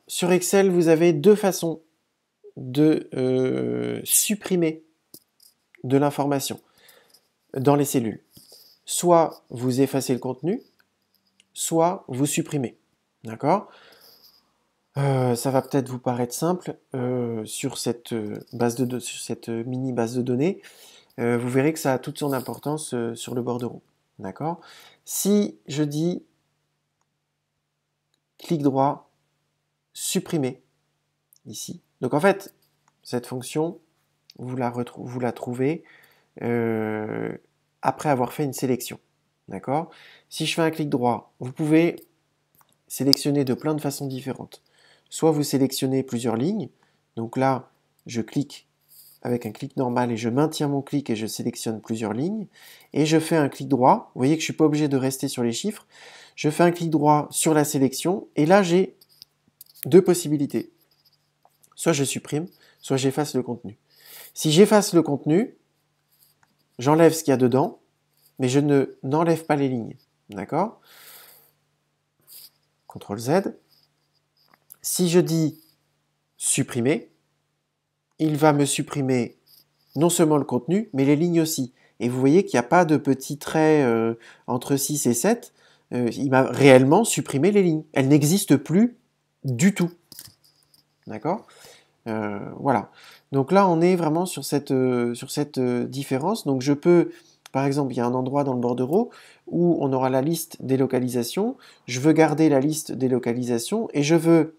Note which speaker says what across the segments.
Speaker 1: sur Excel, vous avez deux façons de supprimer de l'information dans les cellules. Soit vous effacez le contenu, soit vous supprimez. D'accord? Ça va peut-être vous paraître simple sur cette mini base de données. Vous verrez que ça a toute son importance sur le bordereau. D'accord? Si je dis clic droit, supprimer, ici. Donc en fait, cette fonction, vous la trouvez après avoir fait une sélection. D'accord? Si je fais un clic droit, vous pouvez sélectionner de plein de façons différentes. Soit vous sélectionnez plusieurs lignes, donc là, je clique avec un clic normal et je maintiens mon clic et je sélectionne plusieurs lignes, et je fais un clic droit, vous voyez que je ne suis pas obligé de rester sur les chiffres, je fais un clic droit sur la sélection, et là j'ai deux possibilités. Soit je supprime, soit j'efface le contenu. Si j'efface le contenu, j'enlève ce qu'il y a dedans, mais je n'enlève pas les lignes. D'accord? CTRL Z. Si je dis supprimer, il va me supprimer non seulement le contenu, mais les lignes aussi. Et vous voyez qu'il n'y a pas de petits traits entre 6 et 7. Il m'a réellement supprimé les lignes. Elles n'existent plus du tout. D'accord? Voilà. Donc là, on est vraiment sur cette différence. Donc je peux, par exemple, il y a un endroit dans le bordereau où on aura la liste des localisations. Je veux garder la liste des localisations et je veux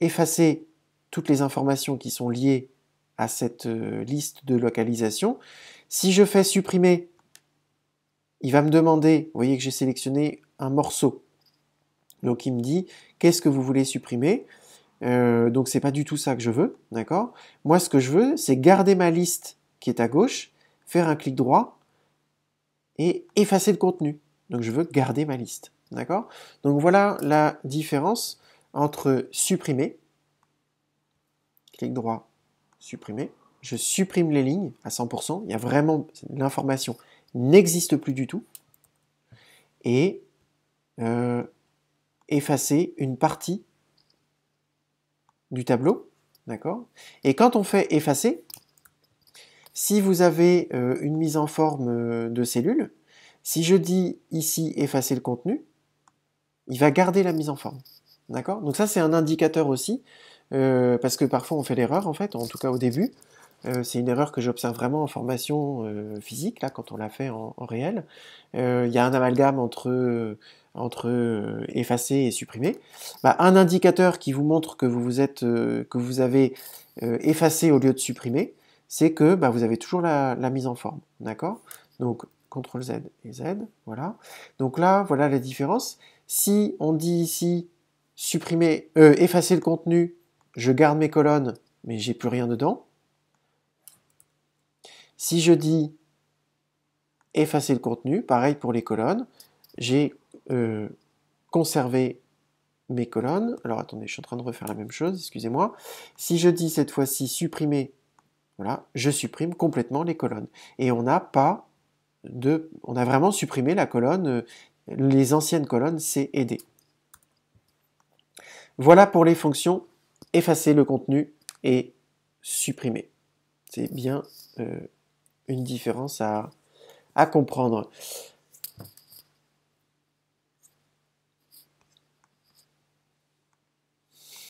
Speaker 1: effacer toutes les informations qui sont liées à cette liste de localisation. Si je fais supprimer, il va me demander, vous voyez que j'ai sélectionné un morceau. Donc il me dit, qu'est-ce que vous voulez supprimer? Donc c'est pas du tout ça que je veux, d'accord? Moi ce que je veux, c'est garder ma liste qui est à gauche, faire un clic droit et effacer le contenu. Donc je veux garder ma liste, d'accord? Donc voilà la différence entre supprimer, clic droit, supprimer, je supprime les lignes à 100%, il y a vraiment, l'information n'existe plus du tout, et effacer une partie du tableau, d'accord? Et quand on fait effacer, si vous avez une mise en forme de cellule, si je dis ici effacer le contenu, il va garder la mise en forme, d'accord? Donc ça c'est un indicateur aussi, parce que parfois on fait l'erreur en fait, en tout cas au début. C'est une erreur que j'observe vraiment en formation physique, là, quand on l'a fait en réel. Il y a un amalgame entre effacer et supprimer. Bah, un indicateur qui vous montre que vous avez effacé au lieu de supprimer, c'est que bah, vous avez toujours la mise en forme. D'accord? Donc, CTRL Z et Z, voilà. Donc là, voilà la différence. Si on dit ici supprimer, effacer le contenu, je garde mes colonnes, mais j'ai plus rien dedans. Si je dis effacer le contenu, pareil pour les colonnes, j'ai conservé mes colonnes. Alors attendez, je suis en train de refaire la même chose, excusez-moi. Si je dis cette fois-ci supprimer, voilà, je supprime complètement les colonnes. Et on n'a vraiment supprimé la colonne, les anciennes colonnes C et D. Voilà pour les fonctions effacer le contenu et supprimer. C'est bien une différence à comprendre.